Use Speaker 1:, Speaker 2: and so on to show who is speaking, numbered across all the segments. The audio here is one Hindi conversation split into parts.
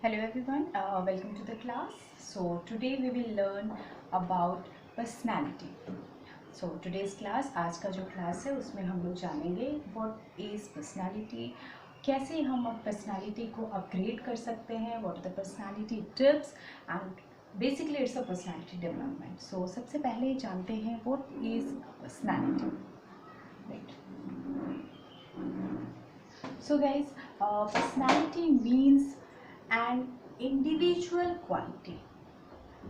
Speaker 1: Hello everyone, welcome to the class. So today we will learn about personality. So today's class, आज का जो क्लास है उसमें हम लोग जानेंगे what is personality, कैसे हम पर्सनालिटी को अपग्रेड कर सकते हैं, what are the personality tips and basically it's a personality development. So सबसे पहले जानते हैं what is personality, right? So guys, personality means and individual quality,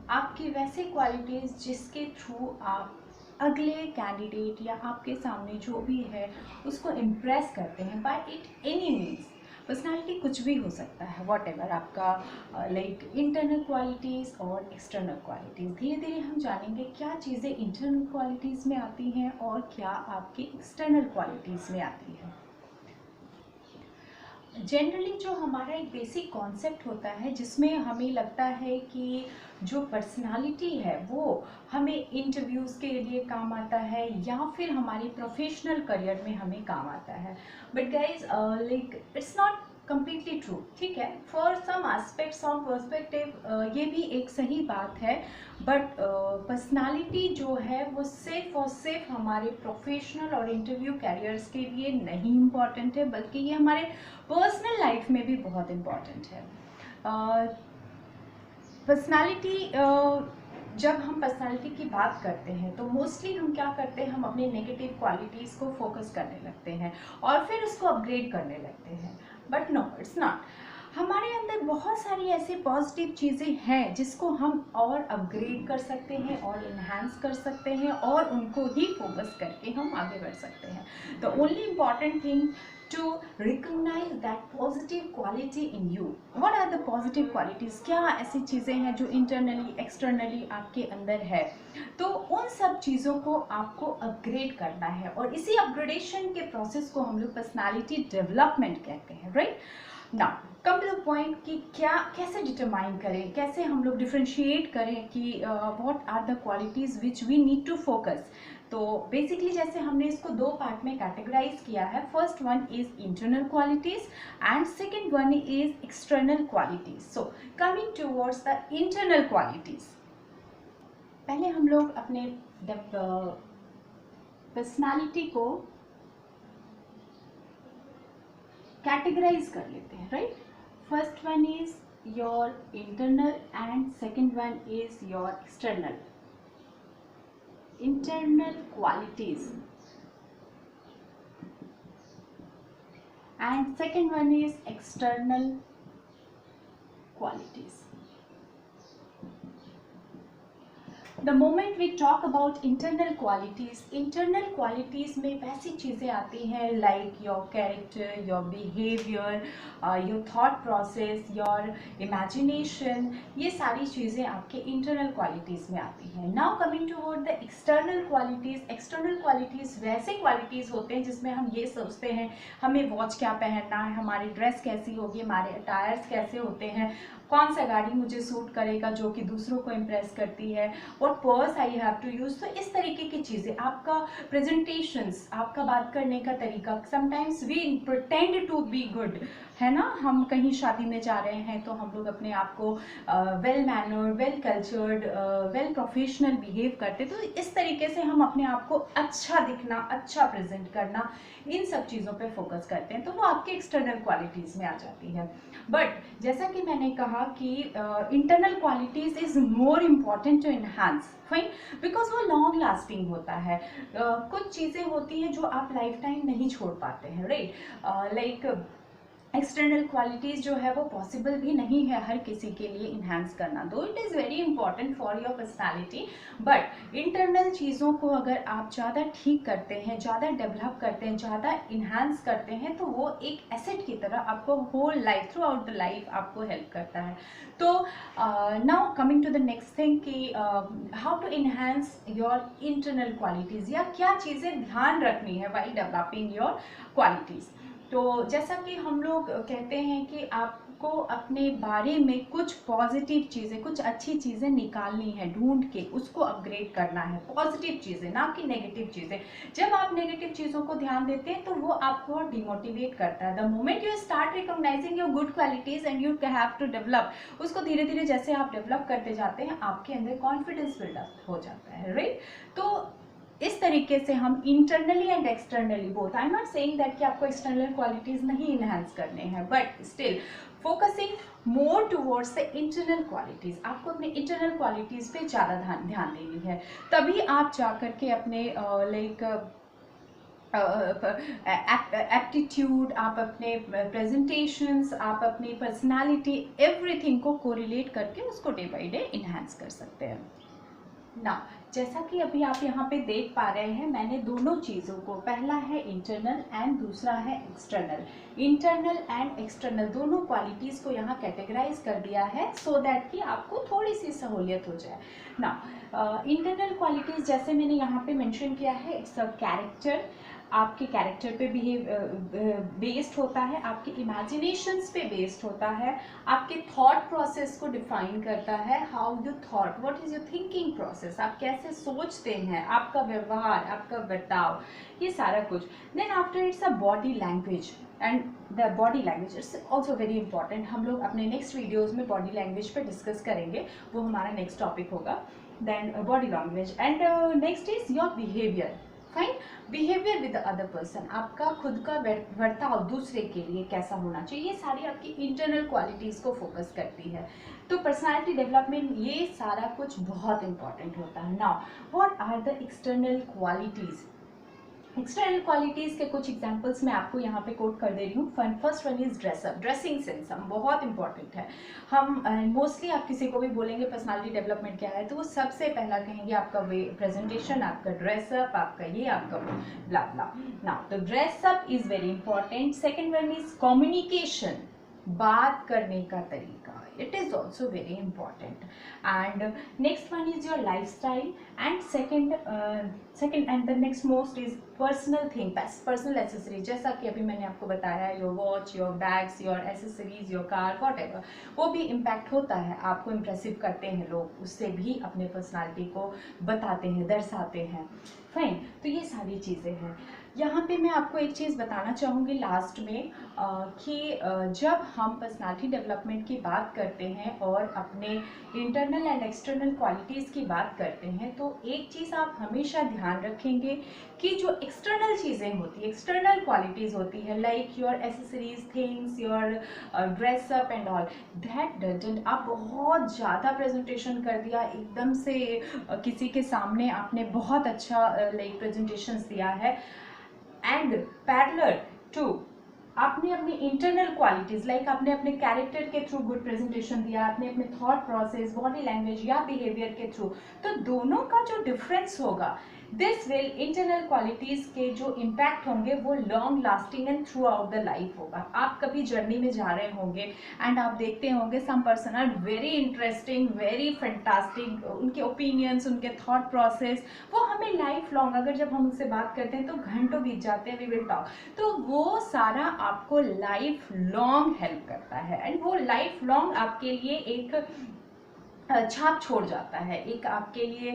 Speaker 1: आपकी वैसे क्वालिटीज़ जिसके थ्रू आप अगले कैंडिडेट या आपके सामने जो भी है उसको इम्प्रेस करते हैं by it any means. Personality कुछ भी हो सकता है, वॉट एवर आपका लाइक इंटरनल क्वालिटीज़ और एक्सटर्नल क्वालिटीज़. धीरे धीरे हम जानेंगे क्या चीज़ें इंटरनल क्वालिटीज़ में आती हैं और क्या आपकी एक्सटर्नल क्वालिटीज़ में आती है. जनरली जो हमारा एक बेसिक कॉन्सेप्ट होता है जिसमें हमें लगता है कि जो पर्सनालिटी है वो हमें इंटरव्यूज़ के लिए काम आता है या फिर हमारे प्रोफेशनल करियर में हमें काम आता है. But guys like it's not completely true. ठीक है, for some aspects of perspective ये भी एक सही बात है, बट पर्सनालिटी जो है वो सिर्फ और सिर्फ हमारे प्रोफेशनल और इंटरव्यू कैरियर्स के लिए नहीं इम्पॉर्टेंट है, बल्कि ये हमारे पर्सनल लाइफ में भी बहुत इम्पॉर्टेंट है. पर्सनालिटी जब हम पर्सनालिटी की बात करते हैं तो मोस्टली हम क्या करते हैं, हम अपने नेगेटिव क्वालिटीज़ को फोकस करने लगते हैं और फिर उसको अपग्रेड करने लगते हैं. But no, it's not. हमारे अंदर बहुत सारी ऐसी पॉजिटिव चीज़ें हैं जिसको हम और अपग्रेड कर सकते हैं और इन्हांस कर सकते हैं और उनको ही फोकस करके हम आगे बढ़ सकते हैं. The only important thing to recognize that positive quality in you. What are the positive qualities? क्या ऐसी चीज़ें हैं जो इंटरनली एक्सटर्नली आपके अंदर है, तो उन सब चीज़ों को आपको अपग्रेड करना है और इसी अपग्रेडेशन के प्रोसेस को हम लोग पर्सनालिटी डेवलपमेंट कहते हैं. Right now come to the point कि क्या कैसे डिटरमाइन करें, कैसे हम लोग डिफ्रेंशिएट करें कि what are the qualities which we need to focus. तो बेसिकली जैसे हमने इसको दो पार्ट में कैटेगराइज किया है. First one is internal qualities and second one is external qualities. So coming towards the internal qualities, पहले हम लोग अपने पर्सनालिटी को कैटेगराइज कर लेते हैं. Right, first one is your internal and second one is your external. Internal qualities and second one is external qualities. The moment we talk about internal qualities में वैसी चीज़ें आती हैं like your character, your behavior, your thought process, your imagination. ये सारी चीज़ें आपके internal qualities में आती हैं. Now coming toward the external qualities वैसे qualities होते हैं जिसमें हम ये सोचते हैं हमें वॉच क्या पहनना है, हमारी ड्रेस कैसी होगी, हमारे अटायर्स कैसे होते हैं, कौन सा गाड़ी मुझे सूट करेगा जो कि दूसरों को इम्प्रेस करती है, what purse I have to use. तो इस तरीके की चीज़ें, आपका प्रेजेंटेशंस, आपका बात करने का तरीका, sometimes we pretend to be good, है ना. हम कहीं शादी में जा रहे हैं तो हम लोग अपने आप को well mannered, well cultured, well professional behave करते. तो इस तरीके से हम अपने आप को अच्छा दिखना, अच्छा प्रेजेंट करना, इन सब चीज़ों पे फोकस करते हैं. तो वो आपके एक्सटर्नल क्वालिटीज़ में आ जाती है. बट जैसा कि मैंने कहा कि internal qualities is more important to enhance, fine, because वो लॉन्ग लास्टिंग होता है. कुछ चीज़ें होती हैं जो आप लाइफ टाइम नहीं छोड़ पाते हैं. राइट, लाइक एक्सटर्नल क्वालिटीज़ जो है वो पॉसिबल भी नहीं है हर किसी के लिए इन्हांस करना, दो it is very important for your personality. But internal चीज़ों को अगर आप ज़्यादा ठीक करते हैं, ज़्यादा डेवलप करते हैं, ज़्यादा इन्हांस करते हैं, तो वो एक एसेट की तरह आपको whole life, throughout the life आपको हेल्प करता है. तो now coming to the next thing कि how to enhance your internal qualities, या क्या चीज़ें ध्यान रखनी है वाइल डेवलपिंग योर क्वालिटीज़. तो जैसा कि हम लोग कहते हैं कि आप आपको अपने बारे में कुछ पॉजिटिव चीज़ें, कुछ अच्छी चीज़ें निकालनी है, ढूंढ के उसको अपग्रेड करना है, पॉजिटिव चीज़ें, ना कि नेगेटिव चीज़ें। जब आप नेगेटिव चीज़ों को ध्यान देते हैं तो वो आपको डिमोटिवेट करता है। The moment you start recognising your good qualities and you have to develop, उसको धीरे धीरे जैसे आप डेवलप करते जाते हैं आपके अंदर कॉन्फिडेंस बिल्डअप हो जाता है, राइट। तो इस तरीके से हम internally and externally both, I am not saying that कि आपको एक्सटर्नल क्वालिटीज नहीं इनहेंस करने हैं, but still focusing more towards the internal qualities, आपको अपने इंटरनल क्वालिटीज पे ज़्यादा ध्यान देनी है। तभी आप जा करके अपने लाइक एप्टीट्यूड, आप अपने प्रेजेंटेशंस, आप अपनी पर्सनालिटी, एवरीथिंग को कोरिलेट करके उसको डे बाई डे इन्हांस कर सकते हैं ना। जैसा कि अभी आप यहाँ पे देख पा रहे हैं, मैंने दोनों चीज़ों को, पहला है इंटरनल एंड दूसरा है एक्सटर्नल, इंटरनल एंड एक्सटर्नल दोनों क्वालिटीज़ को यहाँ कैटेगराइज कर दिया है सो दैट कि आपको थोड़ी सी सहूलियत हो जाए ना। इंटरनल क्वालिटीज़ जैसे मैंने यहाँ पे मेंशन किया है, इट्स अ कैरेक्टर, आपके कैरेक्टर पे बेस्ड होता है, आपके इमेजिनेशंस पे बेस्ड होता है, आपके थॉट प्रोसेस को डिफाइन करता है, how you thought, what is your thinking process, आप कैसे सोचते हैं, आपका व्यवहार, आपका बर्ताव, ये सारा कुछ। Then after it's a body language, and the body language it's also very important. हम लोग अपने नेक्स्ट वीडियोज में बॉडी लैंग्वेज पे डिस्कस करेंगे, वो हमारा नेक्स्ट टॉपिक होगा। Then body language and next is your behaviour, fine, behaviour with the other person, आपका खुद का बर्ताव दूसरे के लिए कैसा होना चाहिए, ये सारी आपकी इंटरनल क्वालिटीज़ को फोकस करती है। तो पर्सनालिटी डेवलपमेंट ये सारा कुछ बहुत इंपॉर्टेंट होता है। Now what are the external qualities, external qualities के कुछ एग्जांपल्स मैं आपको यहाँ पे कोट कर दे रही हूँ। First one is dress up, dressing sense, हम बहुत इंपॉर्टेंट है। हम मोस्टली आप किसी को भी बोलेंगे पर्सनालिटी डेवलपमेंट क्या है, तो वो सबसे पहला कहेंगे आपका वे प्रेजेंटेशन, आपका ड्रेसअप, आपका ये, आपका ब्ला ब्ला। नाउ तो dress up is very important. Second one is communication, बात करने का तरीका, it is also very important. And next one is your lifestyle, and second and the next most is personal thing, personal accessories, जैसा कि अभी मैंने आपको बताया, your watch, your bags, your accessories, your car, whatever, वो भी impact होता है, आपको impressive करते हैं लोग, उससे भी अपने personality को बताते हैं, दर्शाते हैं, फाइन। तो ये सारी चीज़ें हैं। यहाँ पे मैं आपको एक चीज़ बताना चाहूँगी लास्ट में कि जब हम पर्सनालिटी डेवलपमेंट की बात करते हैं और अपने इंटरनल एंड एक्सटर्नल क्वालिटीज़ की बात करते हैं, तो एक चीज़ आप हमेशा ध्यान रखेंगे कि जो एक्सटर्नल चीज़ें होती है, एक्सटर्नल क्वालिटीज़ होती है, like your accessories, things, your dress up and all, that doesn't, आप बहुत ज़्यादा प्रेजेंटेशन कर दिया एकदम से किसी के सामने, आपने बहुत अच्छा लाइक प्रेजेंटेशंस दिया है, एंड पैरेलल टू आपने अपनी इंटरनल क्वालिटीज, लाइक आपने अपने कैरेक्टर के थ्रू गुड प्रेजेंटेशन दिया, आपने अपने थॉट प्रोसेस, बॉडी लैंग्वेज या बिहेवियर के थ्रू, तो दोनों का जो डिफरेंस होगा, दिस विल, इंटरनल क्वालिटीज के जो इम्पैक्ट होंगे वो long lasting and through out the life होगा। आप कभी जर्नी में जा रहे होंगे एंड आप देखते होंगे some person are very interesting, very fantastic, उनके ओपिनियंस, उनके थॉट प्रोसेस, वो हमें लाइफ लॉन्ग, अगर जब हम उनसे बात करते हैं तो घंटों बीत जाते हैं, वी विल टॉक, तो वो सारा आपको लाइफ लॉन्ग हेल्प करता है, एंड वो लाइफ लॉन्ग आपके लिए एक छाप छोड़ जाता है, एक आपके लिए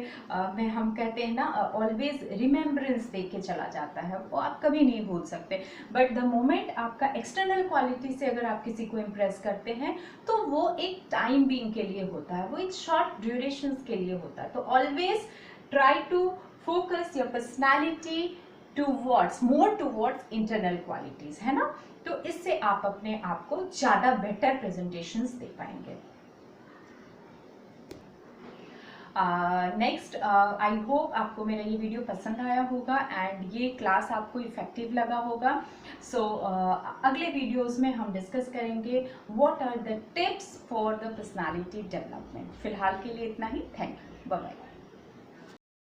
Speaker 1: में हम कहते हैं ना ऑलवेज रिमेम्बरेंस दे के चला जाता है, वो आप कभी नहीं भूल सकते। बट द मोमेंट आपका एक्सटर्नल क्वालिटी से अगर आप किसी को इम्प्रेस करते हैं तो वो एक टाइम बीइंग के लिए होता है, वो एक शॉर्ट ड्यूरेशंस के लिए होता है। तो always try to focus your personality towards, more towards internal qualities, है ना। तो इससे आप अपने आप को ज़्यादा बेटर प्रेजेंटेशंस दे पाएंगे। नेक्स्ट, आई होप आपको मेरा ये वीडियो पसंद आया होगा एंड ये क्लास आपको इफेक्टिव लगा होगा। सो अगले वीडियोस में हम डिस्कस करेंगे what are the tips for the personality development. फिलहाल के लिए इतना ही, थैंक यू, बाय बाय।